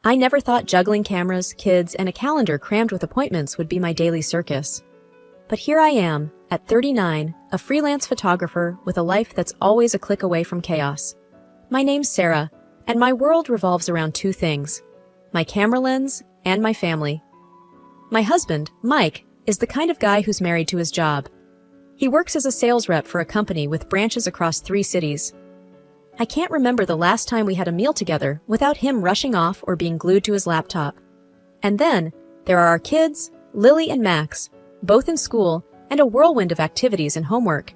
I never thought juggling cameras, kids, and a calendar crammed with appointments would be my daily circus. But here I am, at 39, a freelance photographer with a life that's always a click away from chaos. My name's Sarah, and my world revolves around two things: my camera lens and my family. My husband, Mike, is the kind of guy who's married to his job. He works as a sales rep for a company with branches across 3 cities. I can't remember the last time we had a meal together without him rushing off or being glued to his laptop. And then, there are our kids, Lily and Max, both in school, and a whirlwind of activities and homework.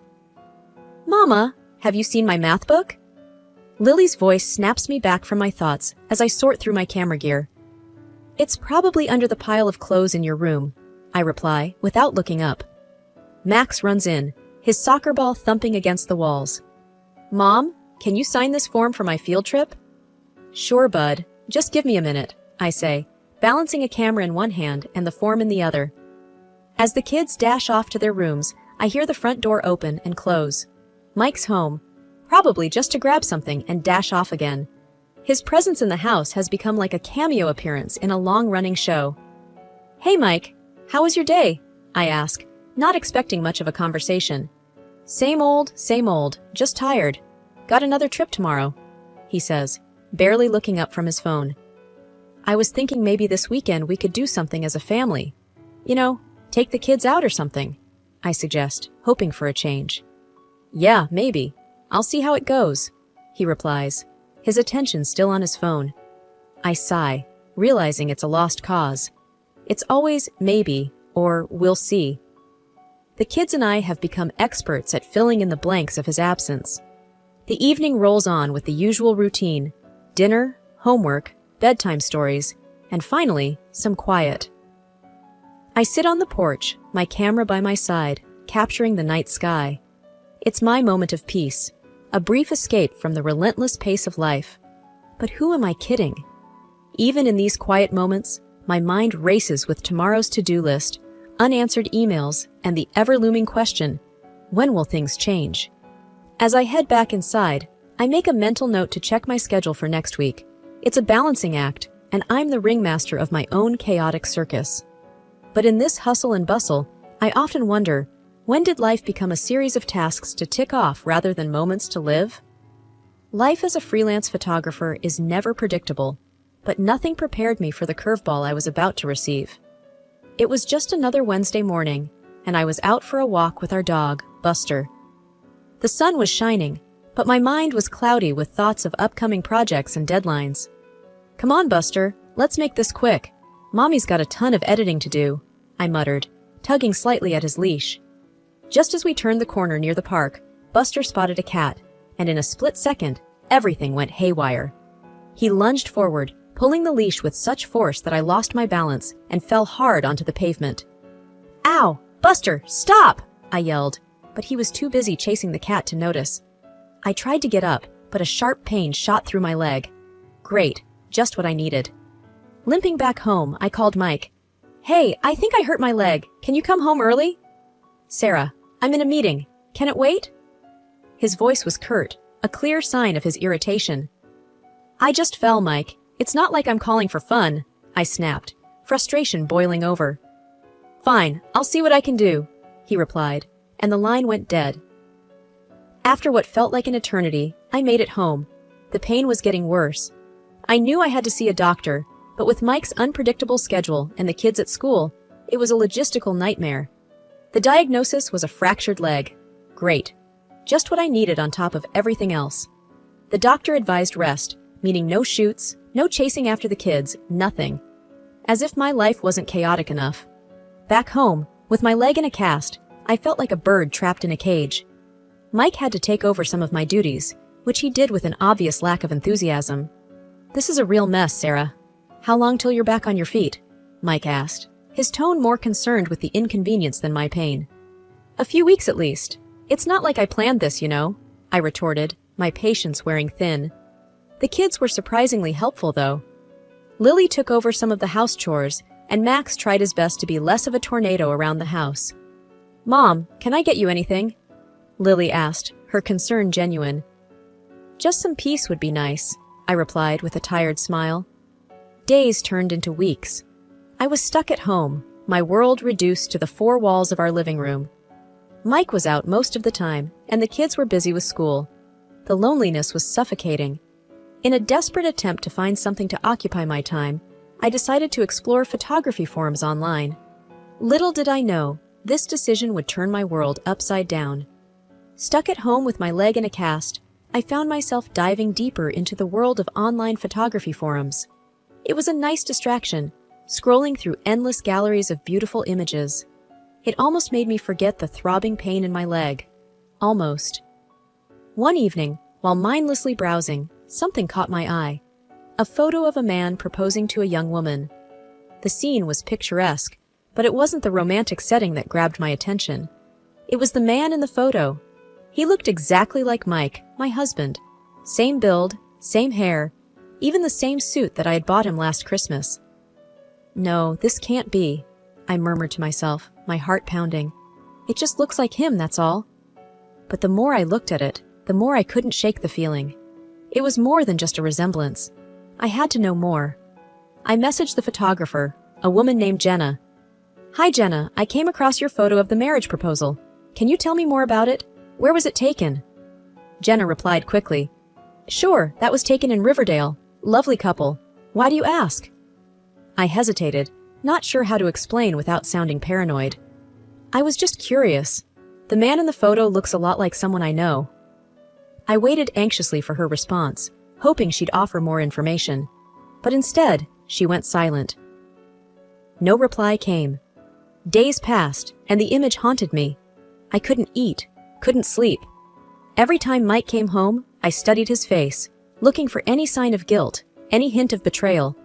Mama, have you seen my math book? Lily's voice snaps me back from my thoughts as I sort through my camera gear. It's probably under the pile of clothes in your room, I reply, without looking up. Max runs in, his soccer ball thumping against the walls. Mom, can you sign this form for my field trip? Sure, bud. Just give me a minute, I say, balancing a camera in one hand and the form in the other. As the kids dash off to their rooms, I hear the front door open and close. Mike's home, probably just to grab something and dash off again. His presence in the house has become like a cameo appearance in a long-running show. Hey, Mike, how was your day? I ask, not expecting much of a conversation. Same old, just tired. Got another trip tomorrow, he says, barely looking up from his phone. I was thinking maybe this weekend we could do something as a family. You know, take the kids out or something, I suggest, hoping for a change. Yeah, maybe. I'll see how it goes, he replies, his attention still on his phone. I sigh, realizing it's a lost cause. It's always maybe or we'll see. The kids and I have become experts at filling in the blanks of his absence. The evening rolls on with the usual routine: dinner, homework, bedtime stories, and finally, some quiet. I sit on the porch, my camera by my side, capturing the night sky. It's my moment of peace, a brief escape from the relentless pace of life. But who am I kidding? Even in these quiet moments, my mind races with tomorrow's to-do list, unanswered emails, and the ever-looming question, when will things change? As I head back inside, I make a mental note to check my schedule for next week. It's a balancing act, and I'm the ringmaster of my own chaotic circus. But in this hustle and bustle, I often wonder, when did life become a series of tasks to tick off rather than moments to live? Life as a freelance photographer is never predictable, but nothing prepared me for the curveball I was about to receive. It was just another Wednesday morning, and I was out for a walk with our dog, Buster. The sun was shining, but my mind was cloudy with thoughts of upcoming projects and deadlines. Come on, Buster, let's make this quick. Mommy's got a ton of editing to do, I muttered, tugging slightly at his leash. Just as we turned the corner near the park, Buster spotted a cat, and in a split second, everything went haywire. He lunged forward, pulling the leash with such force that I lost my balance and fell hard onto the pavement. Ow! Buster, stop! I yelled, but he was too busy chasing the cat to notice. I tried to get up, but a sharp pain shot through my leg. Great, just what I needed. Limping back home, I called Mike. Hey, I think I hurt my leg. Can you come home early? Sarah, I'm in a meeting. Can it wait? His voice was curt, a clear sign of his irritation. I just fell, Mike. It's not like I'm calling for fun, I snapped, frustration boiling over. Fine, I'll see what I can do, he replied, and the line went dead. After what felt like an eternity, I made it home. The pain was getting worse. I knew I had to see a doctor, but with Mike's unpredictable schedule and the kids at school, it was a logistical nightmare. The diagnosis was a fractured leg. Great. Just what I needed on top of everything else. The doctor advised rest, meaning no shoots, no chasing after the kids, nothing. As if my life wasn't chaotic enough. Back home, with my leg in a cast, I felt like a bird trapped in a cage. Mike had to take over some of my duties, which he did with an obvious lack of enthusiasm. This is a real mess, Sarah. How long till you're back on your feet? Mike asked, his tone more concerned with the inconvenience than my pain. A few weeks at least. It's not like I planned this, you know, I retorted, my patience wearing thin. The kids were surprisingly helpful, though. Lily took over some of the house chores, and Max tried his best to be less of a tornado around the house. Mom, can I get you anything? Lily asked, her concern genuine. Just some peace would be nice, I replied with a tired smile. Days turned into weeks. I was stuck at home, my world reduced to the four walls of our living room. Mike was out most of the time, and the kids were busy with school. The loneliness was suffocating. In a desperate attempt to find something to occupy my time, I decided to explore photography forums online. Little did I know, this decision would turn my world upside down. Stuck at home with my leg in a cast, I found myself diving deeper into the world of online photography forums. It was a nice distraction, scrolling through endless galleries of beautiful images. It almost made me forget the throbbing pain in my leg. Almost. One evening, while mindlessly browsing, something caught my eye. A photo of a man proposing to a young woman. The scene was picturesque, but it wasn't the romantic setting that grabbed my attention. It was the man in the photo. He looked exactly like Mike, my husband. Same build, same hair, even the same suit that I had bought him last Christmas. No, this can't be, I murmured to myself, my heart pounding. It just looks like him, that's all. But the more I looked at it, the more I couldn't shake the feeling. It was more than just a resemblance. I had to know more. I messaged the photographer, a woman named Jenna. Hi Jenna, I came across your photo of the marriage proposal. Can you tell me more about it? Where was it taken? Jenna replied quickly. Sure, that was taken in Riverdale. Lovely couple. Why do you ask? I hesitated, not sure how to explain without sounding paranoid. I was just curious. The man in the photo looks a lot like someone I know. I waited anxiously for her response, hoping she'd offer more information. But instead, she went silent. No reply came. Days passed, and the image haunted me. I couldn't eat, couldn't sleep. Every time Mike came home, I studied his face, looking for any sign of guilt, any hint of betrayal.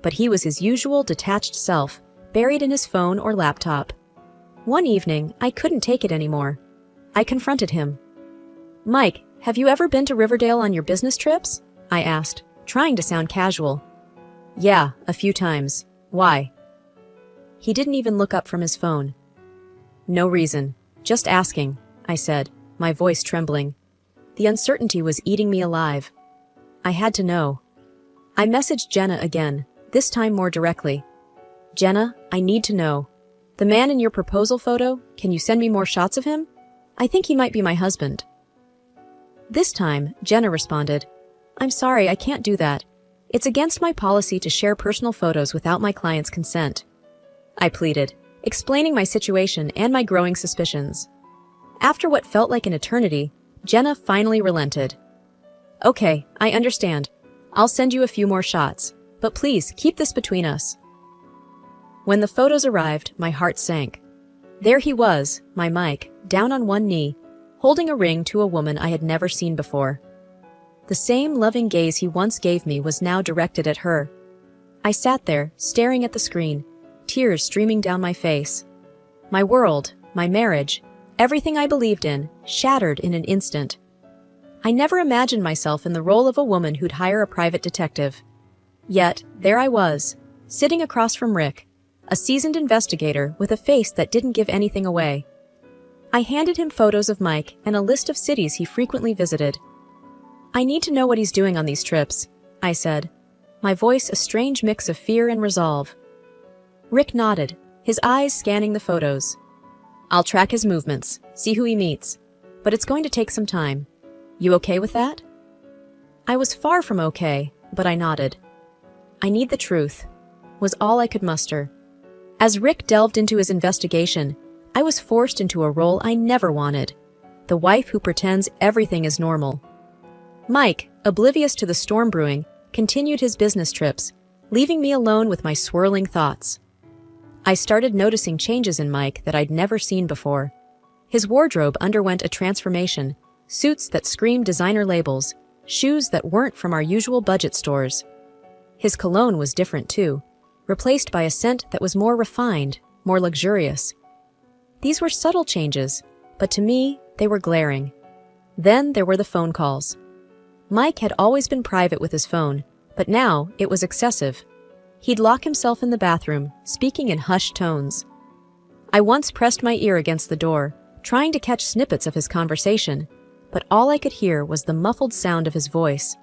But he was his usual detached self, buried in his phone or laptop. One evening, I couldn't take it anymore. I confronted him. Mike, have you ever been to Riverdale on your business trips? I asked, trying to sound casual. Yeah, a few times. Why? He didn't even look up from his phone. No reason. Just asking, I said, my voice trembling. The uncertainty was eating me alive. I had to know. I messaged Jenna again, this time more directly. Jenna, I need to know. The man in your proposal photo, can you send me more shots of him? I think he might be my husband. This time, Jenna responded, I'm sorry, I can't do that. It's against my policy to share personal photos without my client's consent. I pleaded, explaining my situation and my growing suspicions. After what felt like an eternity, Jenna finally relented. Okay, I understand. I'll send you a few more shots, but please keep this between us. When the photos arrived, my heart sank. There he was, my Mike, down on one knee, holding a ring to a woman I had never seen before. The same loving gaze he once gave me was now directed at her. I sat there, staring at the screen, tears streaming down my face. My world, my marriage, everything I believed in, shattered in an instant. I never imagined myself in the role of a woman who'd hire a private detective. Yet, there I was, sitting across from Rick, a seasoned investigator with a face that didn't give anything away. I handed him photos of Mike and a list of cities he frequently visited. I need to know what he's doing on these trips, I said, my voice a strange mix of fear and resolve. Rick nodded, his eyes scanning the photos. I'll track his movements, see who he meets, but it's going to take some time. You okay with that? I was far from okay, but I nodded. I need the truth, was all I could muster. As Rick delved into his investigation, I was forced into a role I never wanted, the wife who pretends everything is normal. Mike, oblivious to the storm brewing, continued his business trips, leaving me alone with my swirling thoughts. I started noticing changes in Mike that I'd never seen before. His wardrobe underwent a transformation, suits that screamed designer labels, shoes that weren't from our usual budget stores. His cologne was different too, replaced by a scent that was more refined, more luxurious. These were subtle changes, but to me, they were glaring. Then there were the phone calls. Mike had always been private with his phone, but now it was excessive. He'd lock himself in the bathroom, speaking in hushed tones. I once pressed my ear against the door, trying to catch snippets of his conversation, but all I could hear was the muffled sound of his voice.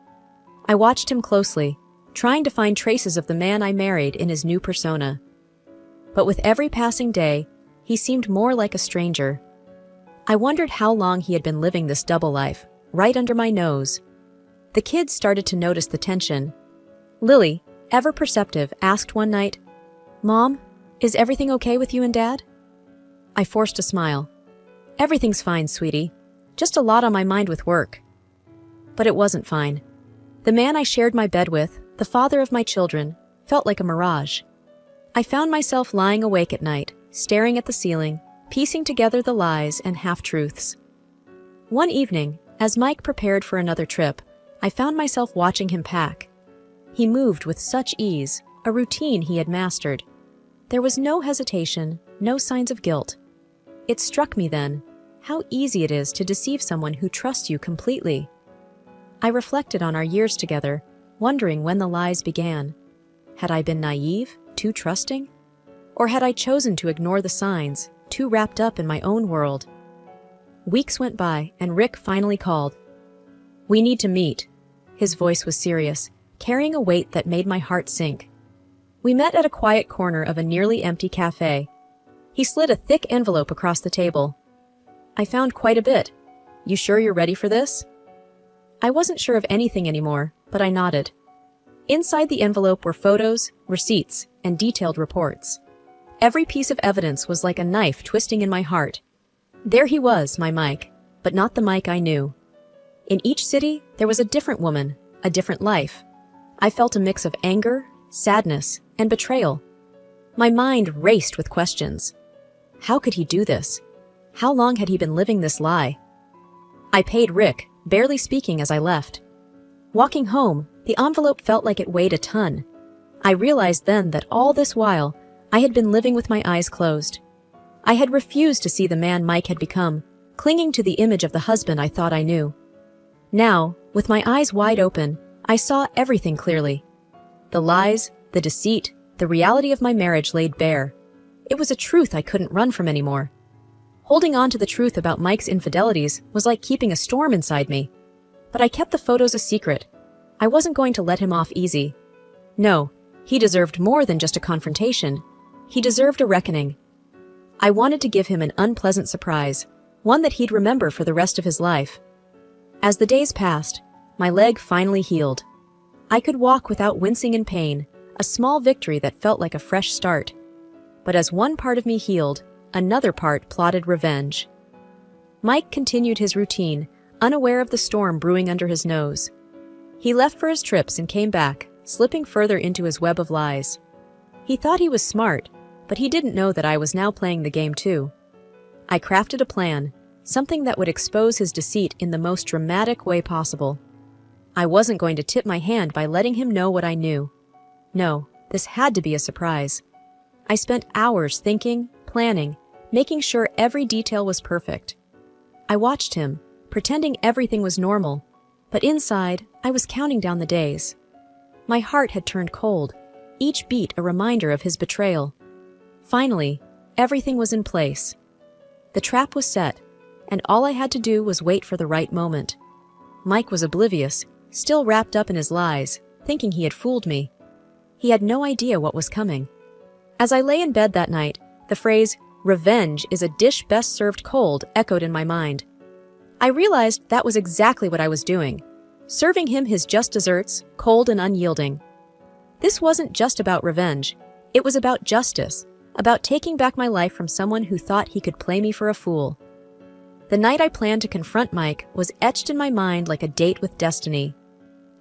I watched him closely, trying to find traces of the man I married in his new persona. But with every passing day, he seemed more like a stranger. I wondered how long he had been living this double life, right under my nose. The kids started to notice the tension. Lily, ever perceptive, asked one night, "Mom, is everything okay with you and Dad?" I forced a smile. "Everything's fine, sweetie. Just a lot on my mind with work." But it wasn't fine. The man I shared my bed with, the father of my children, felt like a mirage. I found myself lying awake at night, staring at the ceiling, piecing together the lies and half-truths. One evening, as Mike prepared for another trip, I found myself watching him pack. He moved with such ease, a routine he had mastered. There was no hesitation, no signs of guilt. It struck me then, how easy it is to deceive someone who trusts you completely. I reflected on our years together, wondering when the lies began. Had I been naive, too trusting? Or had I chosen to ignore the signs, too wrapped up in my own world? Weeks went by, and Rick finally called. "We need to meet." His voice was serious, carrying a weight that made my heart sink. We met at a quiet corner of a nearly empty cafe. He slid a thick envelope across the table. "I found quite a bit. You sure you're ready for this?" I wasn't sure of anything anymore, but I nodded. Inside the envelope were photos, receipts, and detailed reports. Every piece of evidence was like a knife twisting in my heart. There he was, my Mike, but not the Mike I knew. In each city, there was a different woman, a different life. I felt a mix of anger, sadness, and betrayal. My mind raced with questions. How could he do this? How long had he been living this lie? I paid Rick, barely speaking as I left. Walking home, the envelope felt like it weighed a ton. I realized then that all this while, I had been living with my eyes closed. I had refused to see the man Mike had become, clinging to the image of the husband I thought I knew. Now, with my eyes wide open, I saw everything clearly. The lies, the deceit, the reality of my marriage laid bare. It was a truth I couldn't run from anymore. Holding on to the truth about Mike's infidelities was like keeping a storm inside me. But I kept the photos a secret. I wasn't going to let him off easy. No, he deserved more than just a confrontation. He deserved a reckoning. I wanted to give him an unpleasant surprise, one that he'd remember for the rest of his life. As the days passed, my leg finally healed. I could walk without wincing in pain, a small victory that felt like a fresh start. But as one part of me healed, another part plotted revenge. Mike continued his routine, unaware of the storm brewing under his nose. He left for his trips and came back, slipping further into his web of lies. He thought he was smart, but he didn't know that I was now playing the game too. I crafted a plan, something that would expose his deceit in the most dramatic way possible. I wasn't going to tip my hand by letting him know what I knew. No, this had to be a surprise. I spent hours thinking, planning, making sure every detail was perfect. I watched him, pretending everything was normal, but inside, I was counting down the days. My heart had turned cold, each beat a reminder of his betrayal. Finally, everything was in place. The trap was set, and all I had to do was wait for the right moment. Mike was oblivious, still wrapped up in his lies, thinking he had fooled me. He had no idea what was coming. As I lay in bed that night, the phrase, "Revenge is a dish best served cold," echoed in my mind. I realized that was exactly what I was doing, serving him his just desserts, cold and unyielding. This wasn't just about revenge. It was about justice, about taking back my life from someone who thought he could play me for a fool. The night I planned to confront Mike was etched in my mind like a date with destiny.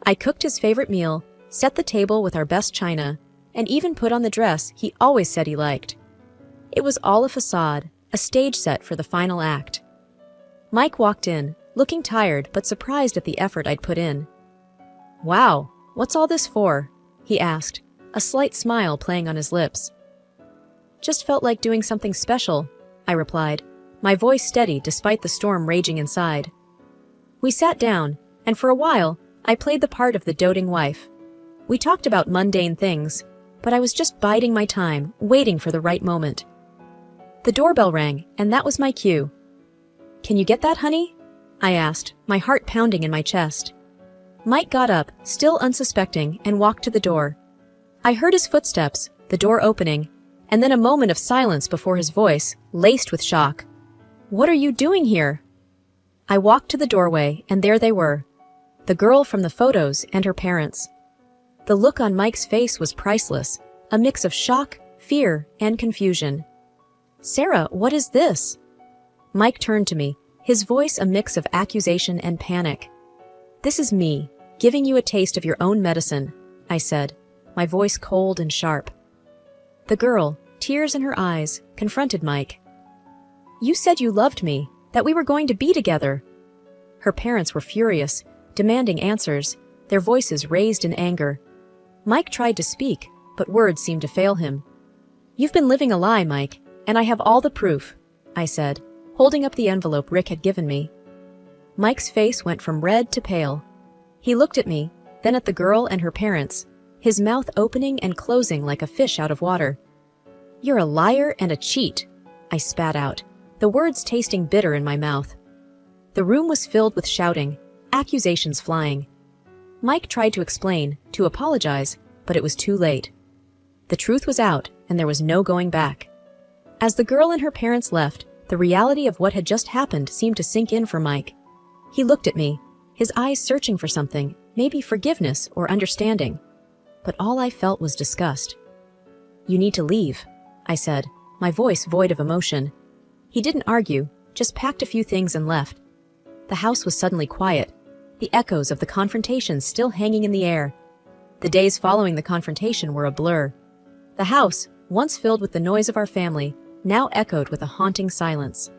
I cooked his favorite meal, set the table with our best china, and even put on the dress he always said he liked. It was all a facade, a stage set for the final act. Mike walked in, looking tired but surprised at the effort I'd put in. "Wow, what's all this for?" he asked, a slight smile playing on his lips. "Just felt like doing something special," I replied, my voice steady despite the storm raging inside. We sat down, and for a while, I played the part of the doting wife. We talked about mundane things, but I was just biding my time, waiting for the right moment. The doorbell rang, and that was my cue. "Can you get that, honey?" I asked, my heart pounding in my chest. Mike got up, still unsuspecting, and walked to the door. I heard his footsteps, the door opening, and then a moment of silence before his voice, laced with shock. "What are you doing here?" I walked to the doorway, and there they were, the girl from the photos and her parents. The look on Mike's face was priceless, a mix of shock, fear, and confusion. "Sarah, what is this?" Mike turned to me, his voice a mix of accusation and panic. "This is me, giving you a taste of your own medicine," I said, my voice cold and sharp. The girl, tears in her eyes, confronted Mike. "You said you loved me, that we were going to be together." Her parents were furious, demanding answers, their voices raised in anger. Mike tried to speak, but words seemed to fail him. "You've been living a lie, Mike, and I have all the proof," I said, holding up the envelope Rick had given me. Mike's face went from red to pale. He looked at me, then at the girl and her parents, his mouth opening and closing like a fish out of water. "You're a liar and a cheat," I spat out, the words tasting bitter in my mouth. The room was filled with shouting, accusations flying. Mike tried to explain, to apologize, but it was too late. The truth was out, and there was no going back. As the girl and her parents left, the reality of what had just happened seemed to sink in for Mike. He looked at me, his eyes searching for something, maybe forgiveness or understanding. But all I felt was disgust. "You need to leave," I said, my voice void of emotion. He didn't argue, just packed a few things and left. The house was suddenly quiet, the echoes of the confrontation still hanging in the air. The days following the confrontation were a blur. The house, once filled with the noise of our family, now echoed with a haunting silence.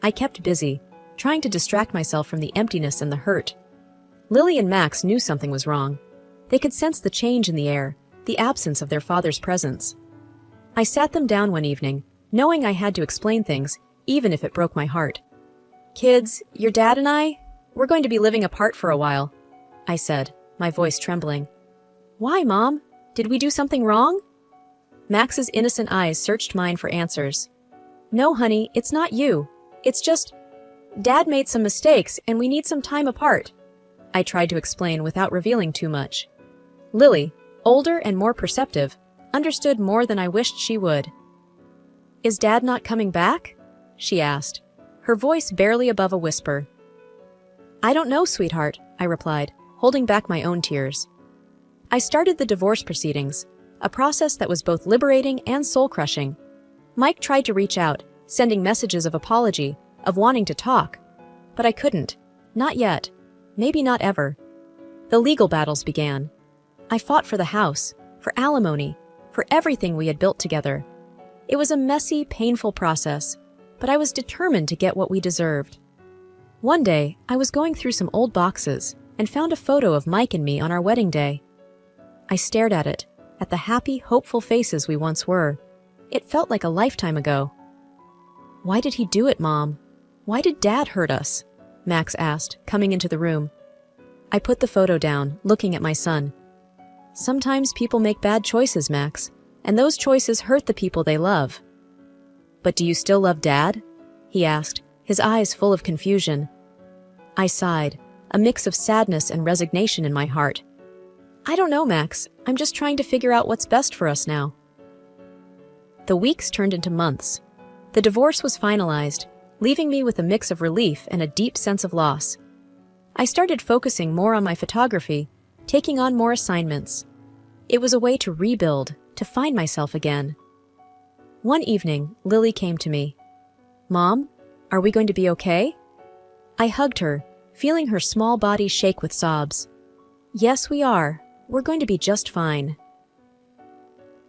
I kept busy, trying to distract myself from the emptiness and the hurt. Lily and Max knew something was wrong. They could sense the change in the air, the absence of their father's presence. I sat them down one evening, knowing I had to explain things, even if it broke my heart. "Kids, your dad and we're going to be living apart for a while," I said, my voice trembling. "Why, Mom? Did we do something wrong?" Max's innocent eyes searched mine for answers. "No, honey, it's not you. It's just, Dad made some mistakes and we need some time apart," I tried to explain without revealing too much. Lily, older and more perceptive, understood more than I wished she would. "Is Dad not coming back?" she asked, her voice barely above a whisper. "I don't know, sweetheart," I replied, holding back my own tears. I started the divorce proceedings, a process that was both liberating and soul-crushing. Mike tried to reach out, sending messages of apology, of wanting to talk. But I couldn't. Not yet. Maybe not ever. The legal battles began. I fought for the house, for alimony, for everything we had built together. It was a messy, painful process, but I was determined to get what we deserved. One day, I was going through some old boxes and found a photo of Mike and me on our wedding day. I stared at it, at the happy, hopeful faces we once were. It felt like a lifetime ago. "Why did he do it, Mom? Why did Dad hurt us?" Max asked, coming into the room. I put the photo down, looking at my son. "Sometimes people make bad choices, Max, and those choices hurt the people they love." "But do you still love Dad?" he asked, his eyes full of confusion. I sighed, a mix of sadness and resignation in my heart. "I don't know, Max. I'm just trying to figure out what's best for us now." The weeks turned into months. The divorce was finalized, leaving me with a mix of relief and a deep sense of loss. I started focusing more on my photography, taking on more assignments. It was a way to rebuild, to find myself again. One evening, Lily came to me. "Mom, are we going to be okay?" I hugged her, feeling her small body shake with sobs. "Yes, we are. We're going to be just fine."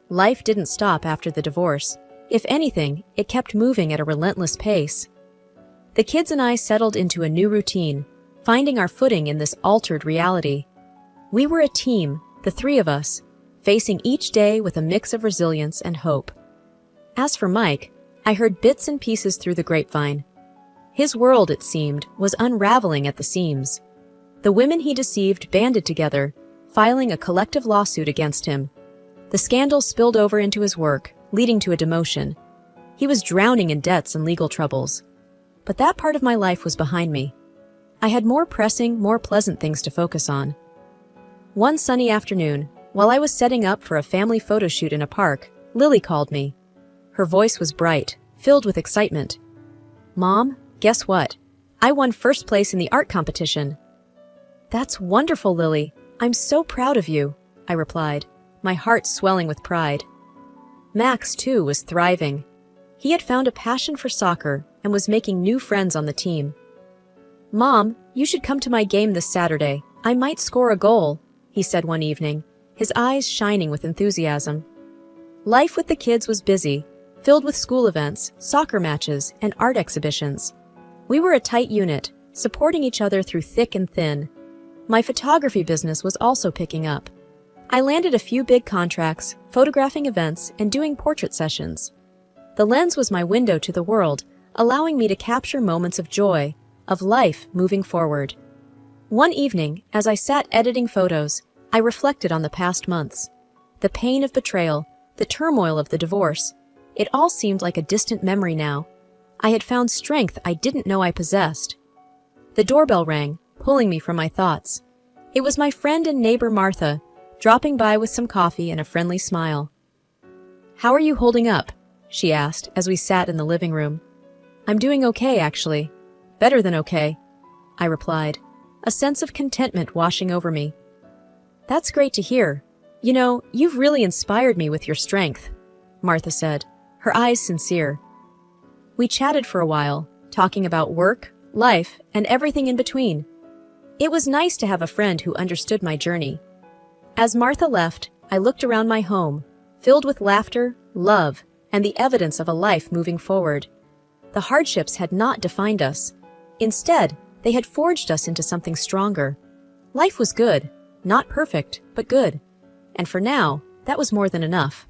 Life didn't stop after the divorce. If anything, it kept moving at a relentless pace. The kids and I settled into a new routine, finding our footing in this altered reality. We were a team, the three of us, facing each day with a mix of resilience and hope. As for Mike, I heard bits and pieces through the grapevine. His world, it seemed, was unraveling at the seams. The women he deceived banded together, filing a collective lawsuit against him. The scandal spilled over into his work, leading to a demotion. He was drowning in debts and legal troubles. But that part of my life was behind me. I had more pressing, more pleasant things to focus on. One sunny afternoon, while I was setting up for a family photo shoot in a park, Lily called me. Her voice was bright, filled with excitement. "Mom, guess what? I won first place in the art competition." "That's wonderful, Lily. I'm so proud of you," I replied, my heart swelling with pride. Max, too, was thriving. He had found a passion for soccer and was making new friends on the team. "Mom, you should come to my game this Saturday. I might score a goal," he said one evening, his eyes shining with enthusiasm. Life with the kids was busy, filled with school events, soccer matches, and art exhibitions. We were a tight unit, supporting each other through thick and thin. My photography business was also picking up. I landed a few big contracts, photographing events, and doing portrait sessions. The lens was my window to the world, allowing me to capture moments of joy, of life moving forward. One evening, as I sat editing photos, I reflected on the past months. The pain of betrayal, the turmoil of the divorce, it all seemed like a distant memory now. I had found strength I didn't know I possessed. The doorbell rang, pulling me from my thoughts. It was my friend and neighbor Martha, dropping by with some coffee and a friendly smile. "How are you holding up?" she asked as we sat in the living room. "I'm doing okay, actually. Better than okay," I replied, a sense of contentment washing over me. "That's great to hear. You know, you've really inspired me with your strength," Martha said, her eyes sincere. We chatted for a while, talking about work, life, and everything in between. It was nice to have a friend who understood my journey. As Martha left, I looked around my home, filled with laughter, love, and the evidence of a life moving forward. The hardships had not defined us. Instead, they had forged us into something stronger. Life was good, not perfect, but good. And for now, that was more than enough.